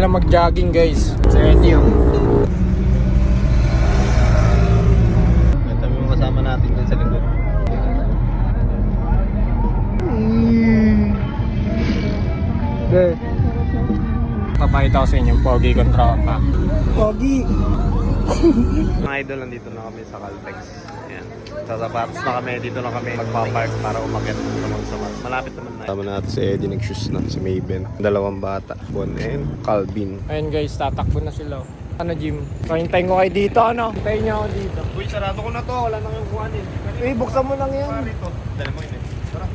pala mag-jogging guys. Sa Eddie. Ito yung kasama natin dyan sa lingkod. Papakita ko sa inyo yung pogi kong tropa. Pogi! Mga idol, nandito na kami sa Caltex. Ayan. Sasapatos na kami, dito na kami magpapark para umakyat sa Monsamat. Malapit naman na. Tama natin si Eddie, nag-shoes na, si Maven. Dalawang bata, Bon and Calvin. Ayun guys, tatakbo na sila. Ano Jim? So hintayin ko kayo dito, ano? Hintayin niyo ako dito. Uy, sarado ko na to, wala nang yung kuhanin. Buksan mo lang yan. Dala mo yun eh. Tara.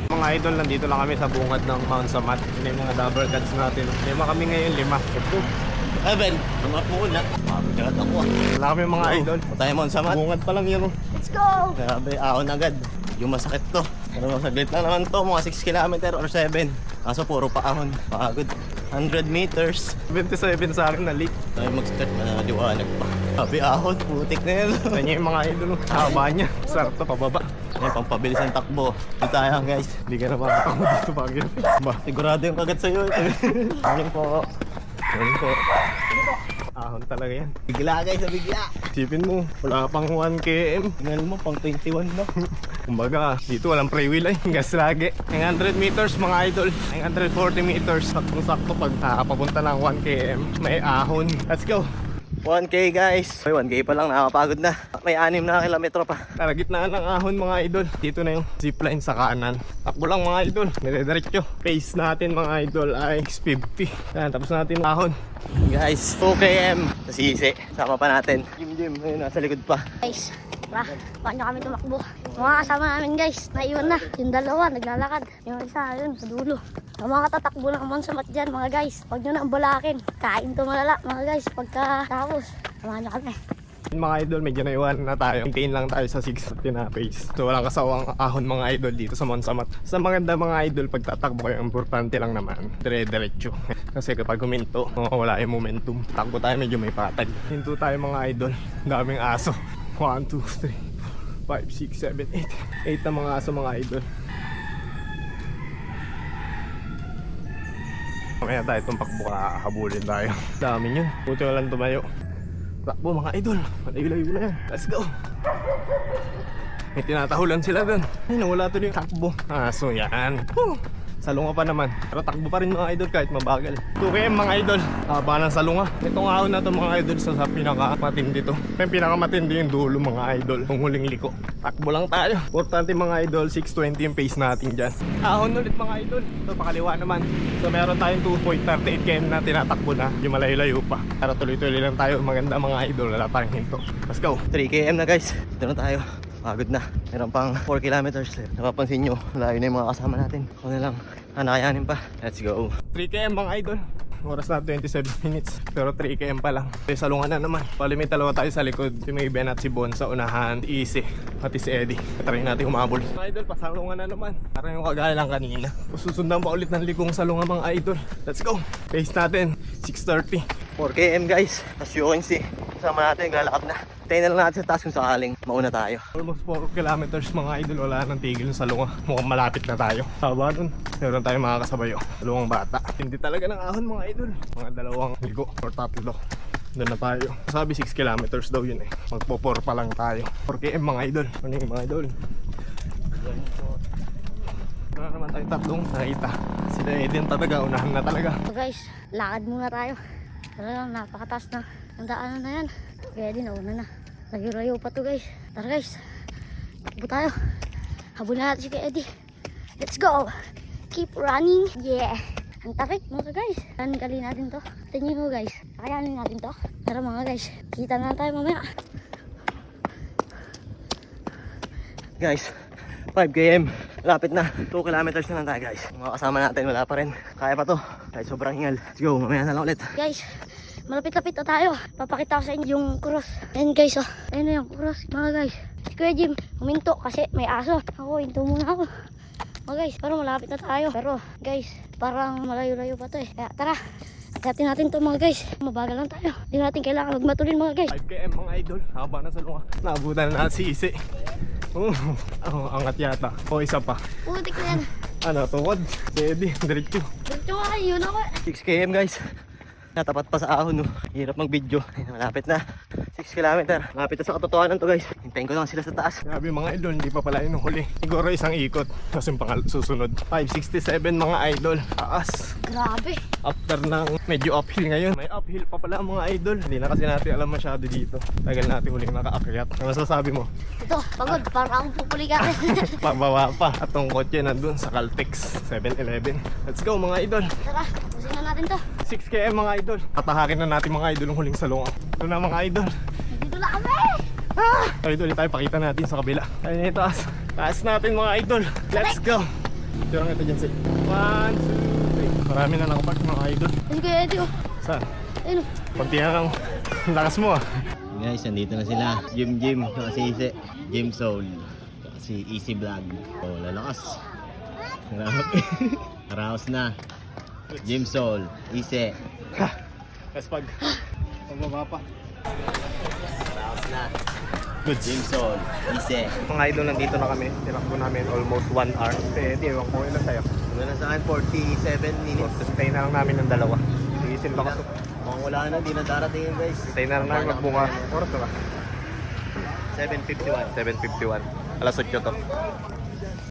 Mga idol, nandito lang kami sa bungad ng Mount Samat. Hindi yung mga double cuts natin. Lima kami ngayon, 5. Evan, namat mo na. Makagat ako ah. Wala kami mga idol. Patay mo sa mat. Bungad pa lang yun. Let's go! Grabe, ahon agad. Yung masakit to. Pero masaglit lang naman to, mga 6 km or 7. Kaso puro pa ahon. Pagod. 100 meters. 27 sa akin na leak. Tayo mag-start, maliwanag pa. Sabi ahon, putik na yun. Kanya yung mga idol. Haba niya. Sarap to, pababa. Yan, pampabilis ang takbo. Dito tayo guys. Hindi ka na makakamo dito pag yun. Ba? Sigurado yung kagat sa'yo. Morning po. Morning po. Ahon talaga yan. Bigla guys, bigla. Isipin mo, wala pang 1 km. Tingnan mo, pang 21 na. Kumbaga, dito walang free wheel ay. Gas lagi. 100 meters mga idol. 140 meters. Saktong-sakto pag papunta ng 1 km. May ahon. Let's go. 1K guys. 1K pa lang, nakakapagod na. May 6 na kilometro pa. Tara, gitnaan ng ahon mga idol. Dito na yung zipline sa kanan. Takbo lang mga idol. Nire-diretso. Pace natin mga idol ay 650. Yan, tapos natin ahon. Guys, 2km sa sisi. Sama pa natin. Jim, ayun, nasa likod pa. Guys, paano kami tumakbo? Mga kasama namin guys, naiwan na. Yung dalawa, naglalakad. Yung isa, yun, sa dulo. Ang mga tatakbo ng Monsamat dyan, mga guys. Huwag nyo na ang balakin. Kain to malala, mga guys. Pagkatapos, samahan nyo kami. Mga idol, medyo naiwanan na tayo. Maintain lang tayo sa 650 na pace. So walang kasawang ahon mga idol dito sa Monsamat. Sa maganda mga idol, pag tatakbo kayo, importante lang naman dire-diretso. Kasi kapag huminto, wala yung momentum. Takbo tayo, medyo may patag. Hinto tayo mga idol. Daming aso. 1, 2, 3, 5, 6, 7, 8. 8 na mga aso mga idol. Mamaya tayo itong pakbo, habulin tayo. Dami nyo. Buti walang tumayo. Takbo mga idol. Malayo-layo na yan. Let's go. May tinatahulan sila dun. Ay, nawala tuloy yung takbo. Aso yan. Salunga pa naman. Pero takbo pa rin mga idol kahit mabagal. 2km mga idol. Haba ng salunga. Itong ahon na ito mga idol sa pinakamatindi to. Yung pinakamatindi yung dulo mga idol. Yung huling liko. Takbo lang tayo. Importante mga idol, 620 yung pace natin dyan. Ahon ulit mga idol. Ito pakaliwa naman. So meron tayong 2.38 km na tinatakbo na. Yung malayo-layo pa. Para tuloy-tuloy lang tayo. Maganda mga idol. Wala tayong hinto. Let's go. 3km na guys. Dito na tayo. Pagod na. Meron pang 4 kilometers. Napapansin nyo, layo na yung mga kasama natin. Ako na lang. Nakayanin pa. Let's go. 3km mga idol. Oras na 27 minutes. Pero 3km pa lang. Salungan na naman. Pali may dalawa tayo sa likod. Si Mayben at si Bon sa unahan. Easy. Pati si Eddie. Try natin umabol. Mga idol, pasalungan na naman. Parang yung kagaya lang kanina. Susundan pa ulit ng likong salungan mga idol. Let's go. Pace natin 6:30. 4km guys. Tapos yung UNC. Kasama natin, galakad na. Tayo na lang natin sa taas kung sakaling mauna tayo. Almost 4 kilometers mga idol. Wala nang tigil sa salunga. Mukhang malapit na tayo. Haba nun. Meron tayong mga kasabayo. Dalawang bata. Hindi talaga ng ahon mga idol. Mga dalawang ligo or tatlo. Doon na tayo. Sabi 6 kilometers daw yun eh. Magpo-4 pa lang tayo. 4km mga idol. Ano yung mga idol? Wala naman tayong tatlong nakita. Sila Eden talaga. Unahan na talaga. So guys, lakad muna tayo. Talagang napakataas na. Ang daanan na yan. Kaya din, nauna na. Layo-layo pa to guys. Tara guys, takbo tayo. Habulin natin si Eddie. Let's go! Keep running. Yeah! Ang tarik mga guys. Kali natin to. Tingin mo guys. Kakayanin natin to. Tara mga guys. Kita na tayo mamaya. Guys, 5km. Lapit na. 2 kilometers na lang tayo guys. Mga kasama natin wala pa rin. Kaya pa to. Kahit sobrang hingal. Let's go. Mamaya na lang ulit. Guys, malapit-lapit na tayo. Papakita ko sa inyo yung cross. Ayun guys, oh. Ayun na yung cross mga guys. Si Kuya Jim, huminto kasi may aso. Ako, hinto muna ako. Mga guys, pero malapit na tayo. Pero guys, parang malayo-layo pa to eh. Kaya tara, atin natin to mga guys. Mabagal lang tayo. Hindi natin kailangan magmatulin mga guys. 5km mga idol. Haba na sa lunga. Naabutan na si Isi. Angat yata. O isa pa. Putik na yan. Ano, tungkod? Si Eddie, diretso. Dito nga, yun ako. 6 km guys. Natapat pa sa ahon no. Hirap mag-video. Malapit na. 6 km. Malapit na sa katotohanan to guys. Hintayin ko lang sila sa taas. Grabe mga idol, hindi pa pala yun huli. Siguro isang ikot. Tapos yung susunod. 567 mga idol. Taas. Grabe. After ng medyo uphill ngayon. May uphill pa pala mga idol. Hindi na kasi natin alam masyado dito. Tagal natin huling nakaakyat. Ano masasabi mo? Ito, pagod. Parang akong pupuligan. Pababa pa. At tong kotse nandun sa Caltex 7-Eleven. Let's go mga idol. Tara, pusin na natin to. 6 km mga idol. Tatahakin na natin mga idol ang huling salungan. Ito na mga idol. Dito na kami. Idol, tayo pakita natin sa kabila. Ayun yung taas. Taas natin mga idol. Let's go. Tirang ito dyan, Sig. 1, 2, 3. Marami na nakapark mga idol. Kasi kaya Eddie, oh. Saan? Ayun, oh. Konti na lang. Lakas mo ah. Guys, nandito na sila. Jim, kasi Ise. Jim Soul. Kasi Easy Vlog. Oh, lalakas. Haraos na. Jim Soul. Ise. Pag baba pa. Haraos na. Good. Jim Soul. Ise. Mga idol, nandito na kami. Tinakbo namin almost 1 hour. Kasi di, ewan ko ilan sa'yo. Wala sa akin, 47 minutes. Stay na lang namin ng dalawa. Tigisin pa kasi. Mukhang wala na, di na darating yun guys. Stay na lang namin magbunga. Oras na ba? 7:51. 7:51. Alas 8 to.